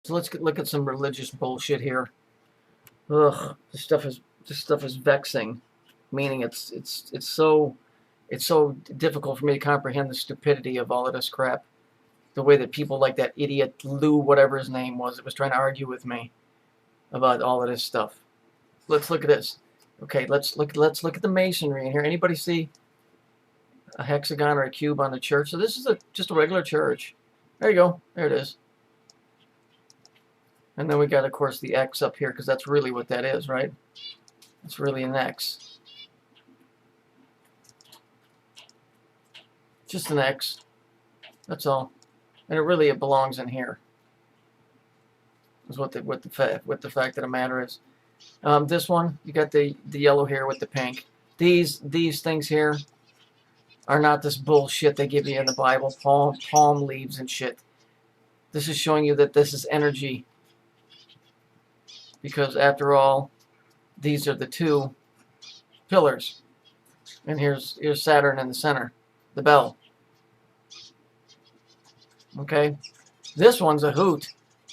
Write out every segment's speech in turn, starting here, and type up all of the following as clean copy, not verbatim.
So let's look at some religious bullshit here. Ugh, this stuff is vexing, meaning it's so difficult for me to comprehend the stupidity of all of this crap. The way that people like that idiot Lou, whatever his name was, that was trying to argue with me about all of this stuff. Let's look at this. Okay, let's look at the masonry in here. Anybody see a hexagon or a cube on the church? So this is just a regular church. There you go. There it is. And then we got, of course, the X up here, because that's really what that is, right? It's really an X. Just an X. That's all. And it belongs in here. Is what the fact of the matter is. This one, you got the yellow here with the pink. These things here are not this bullshit they give you in the Bible, palm leaves and shit. This is showing you that this is energy. Because after all, these are the two pillars. And here's Saturn in the center, the bell. Okay? This one's a hoot.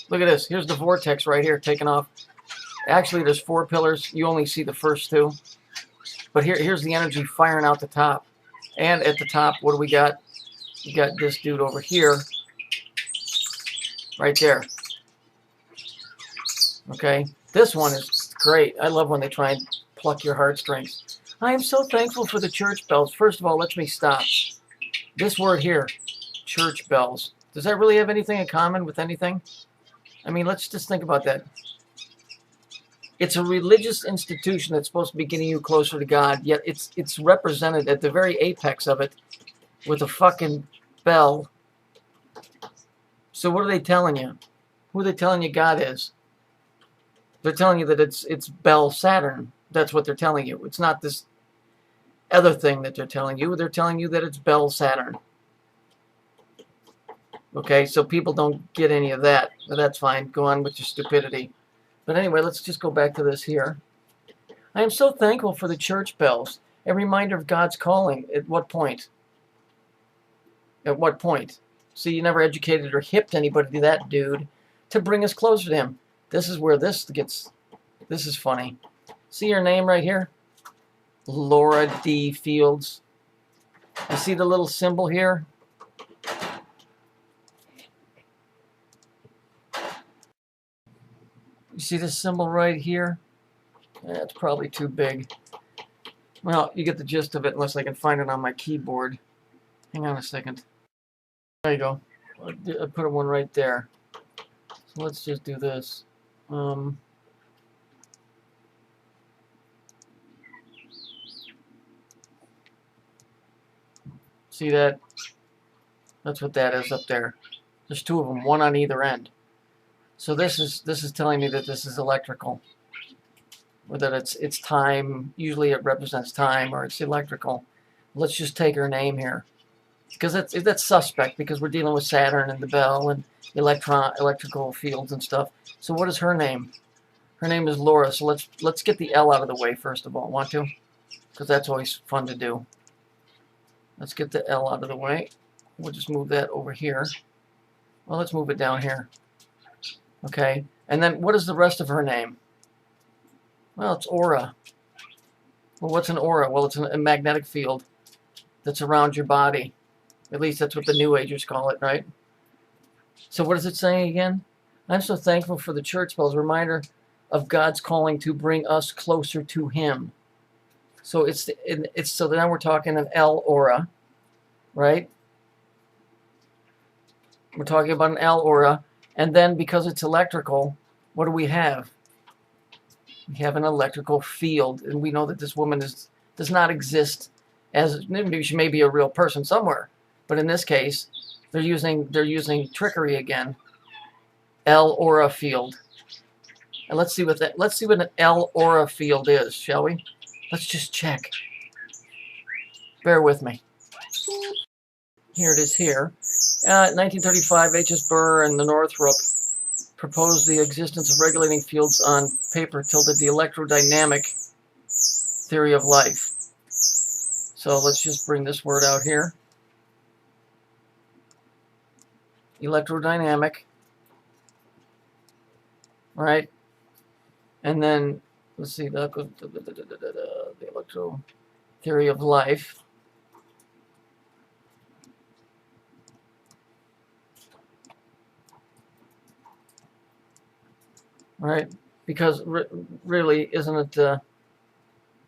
Look at this. Here's the vortex right here taking off. Actually, there's 4 pillars. You only see the first 2. But here's the energy firing out the top. And at the top, what do we got? You got this dude over here. Right there. Okay? This one is great. I love when they try and pluck your heartstrings. I am so thankful for the church bells. First of all, let me stop. This word here, church bells. Does that really have anything in common with anything? I mean, let's just think about that. It's a religious institution that's supposed to be getting you closer to God, yet it's represented at the very apex of it with a fucking bell. So what are they telling you? Who are they telling you God is? They're telling you that it's Bell Saturn. That's what they're telling you. It's not this other thing that they're telling you. They're telling you that it's Bell Saturn. Okay, so people don't get any of that. But that's fine. Go on with your stupidity. But anyway, let's just go back to this here. I am so thankful for the church bells. A reminder of God's calling. At what point? At what point? See, you never educated or hipped anybody to that dude to bring us closer to him. This is where this is funny. See your name right here? Laura D. Fields. You see the little symbol here? You see this symbol right here? That's probably too big. Well, you get the gist of it unless I can find it on my keyboard. Hang on a second. There you go. I put one right there. So let's just do this. See that? That's what that is up there. There's 2 of them, one on either end. So this is telling me that this is electrical, or that it's time. Usually it represents time, or it's electrical. Let's just take her name here, because that's suspect, because we're dealing with Saturn and the bell and electrical fields and stuff. So what is her name? Her name is Laura. So let's get the L out of the way first of all. Want to? Because that's always fun to do. Let's get the L out of the way. We'll just move that over here. Well, let's move it down here. Okay. And then what is the rest of her name? Well, it's aura. Well, what's an aura? Well, it's a magnetic field that's around your body. At least that's what the New Agers call it, right? So what is it saying again? I'm so thankful for the church bells, a reminder of God's calling to bring us closer to Him. So so now we're talking an L aura, right? We're talking about an L aura, and then because it's electrical, what do we have? We have an electrical field, and we know that this woman does not exist as, maybe she may be a real person somewhere, but in this case, they're using trickery again. L aura field. And let's see what an L aura field is, shall we? Let's just check. Bear with me. Here it is here. 1935, H.S. Burr and the Northrop proposed the existence of regulating fields on paper tilted the electrodynamic theory of life. So let's just bring this word out here. Electrodynamic. right? And then, let's see, that goes the electro theory of life. Right? Because really, isn't it a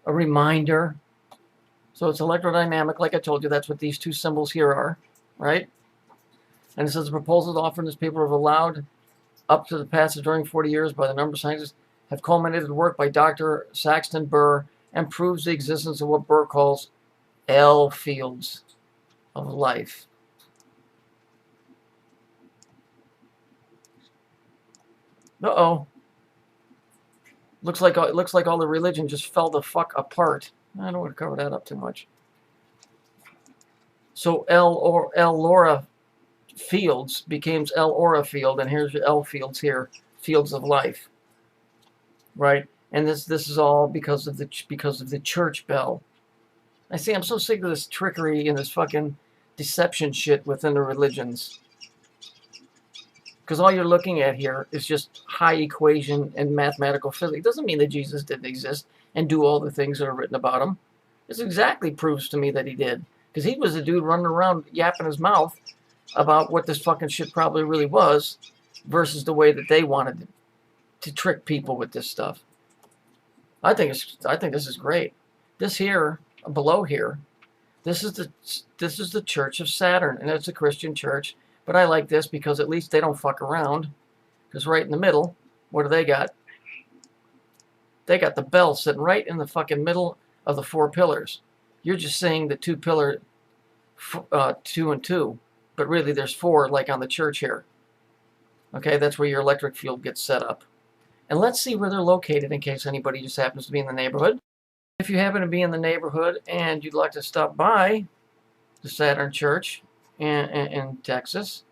reminder? So it's electrodynamic, like I told you, that's what these two symbols here are, right? And it says the proposals offered in this paper have allowed up to the passage during 40 years by the number of scientists have culminated work by Dr. Saxton Burr and proves the existence of what Burr calls L fields of life. Uh-oh. Looks like all the religion just fell the fuck apart. I don't want to cover that up too much. So L Laura fields becomes L aura field, and here's your L fields here, fields of life, right? And this is all because of the church bell. I see. I'm so sick of this trickery and this fucking deception shit within the religions. Because all you're looking at here is just high equation and mathematical physics. It doesn't mean that Jesus didn't exist and do all the things that are written about him. This exactly proves to me that he did. Because he was a dude running around yapping his mouth about what this fucking shit probably really was versus the way that they wanted to trick people with this stuff. I think this is great. This here, below here, this is the Church of Saturn, and it's a Christian church. But I like this because at least they don't fuck around. Because right in the middle, what do they got? They got the bell sitting right in the fucking middle of the four pillars. You're just saying the two pillar, 2 and 2. But really there's 4 like on the church here. Okay, that's where your electric field gets set up. And let's see where they're located in case anybody just happens to be in the neighborhood. If you happen to be in the neighborhood and you'd like to stop by the Saturn Church in Texas,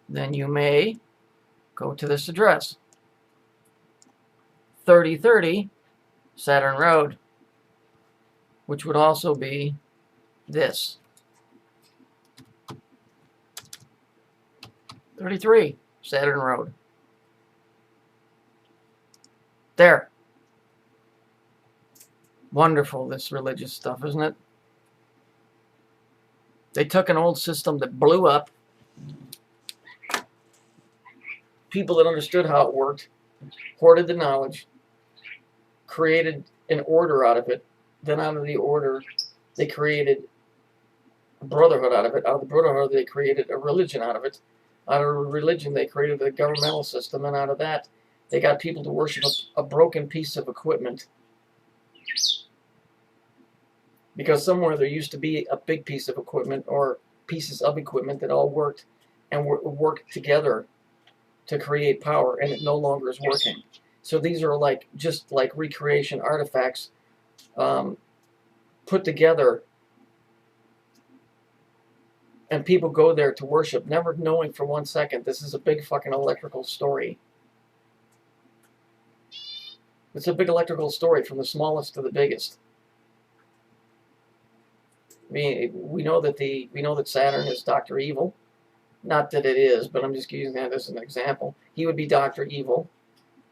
then you may go to this address. 3030 Saturn Road, which would also be this. 33 Saturn Road. There. Wonderful, this religious stuff, isn't it? They took an old system that blew up. People that understood how it worked, hoarded the knowledge, created an order out of it. Then out of the order, they created a brotherhood out of it. Out of the brotherhood, they created a religion out of it. Out of a religion, they created a governmental system. And out of that, they got people to worship a broken piece of equipment. Because somewhere there used to be a big piece of equipment or pieces of equipment that all worked and worked together to create power, and it no longer is working. So these are like just like recreation artifacts put together, and people go there to worship, never knowing for 1 second this is a big fucking electrical story. It's a big electrical story from the smallest to the biggest. I mean, we know that Saturn is Dr. Evil. Not that it is, but I'm just using that as an example. He would be Dr. Evil.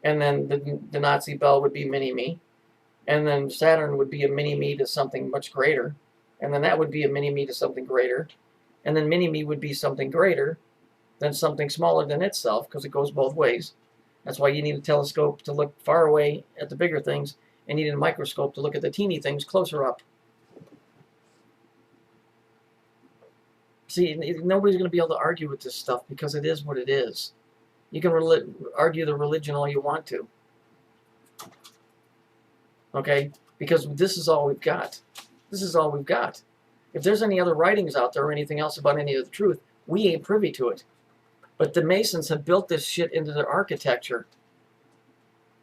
And then the Nazi bell would be Mini-Me. And then Saturn would be a Mini-Me to something much greater. And then that would be a Mini-Me to something greater. And then Mini-Me would be something greater than something smaller than itself, because it goes both ways. That's why you need a telescope to look far away at the bigger things, and you need a microscope to look at the teeny things closer up. See, nobody's going to be able to argue with this stuff because it is what it is. You can argue the religion all you want to. Okay? Because this is all we've got. This is all we've got. If there's any other writings out there or anything else about any of the truth, we ain't privy to it. But the Masons have built this shit into their architecture.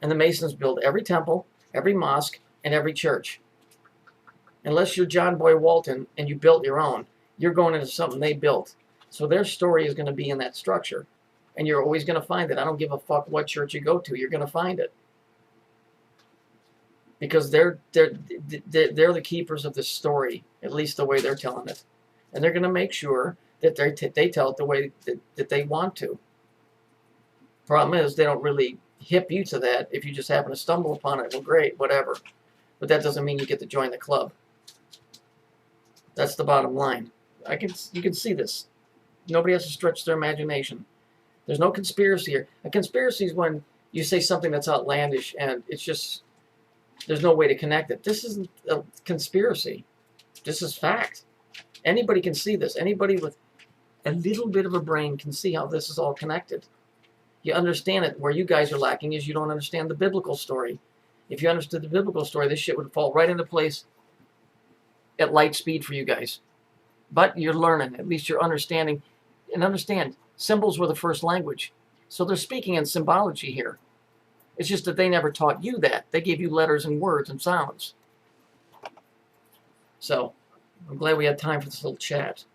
And the Masons build every temple, every mosque, and every church. Unless you're John Boy Walton and you built your own, you're going into something they built. So their story is going to be in that structure. And you're always going to find it. I don't give a fuck what church you go to. You're going to find it. Because they're the keepers of this story, at least the way they're telling it. And they're going to make sure that they tell it the way that they want to. Problem is, they don't really hip you to that. If you just happen to stumble upon it, well, great, whatever. But that doesn't mean you get to join the club. That's the bottom line. You can see this. Nobody has to stretch their imagination. There's no conspiracy here. A conspiracy is when you say something that's outlandish and it's just, there's no way to connect it. This isn't a conspiracy. This is fact. Anybody can see this. Anybody with a little bit of a brain can see how this is all connected. You understand it. Where you guys are lacking is you don't understand the biblical story. If you understood the biblical story, this shit would fall right into place at light speed for you guys. But you're learning. At least you're understanding. And understand, symbols were the first language. So they're speaking in symbology here. It's just that they never taught you that. They gave you letters and words and sounds. So, I'm glad we had time for this little chat.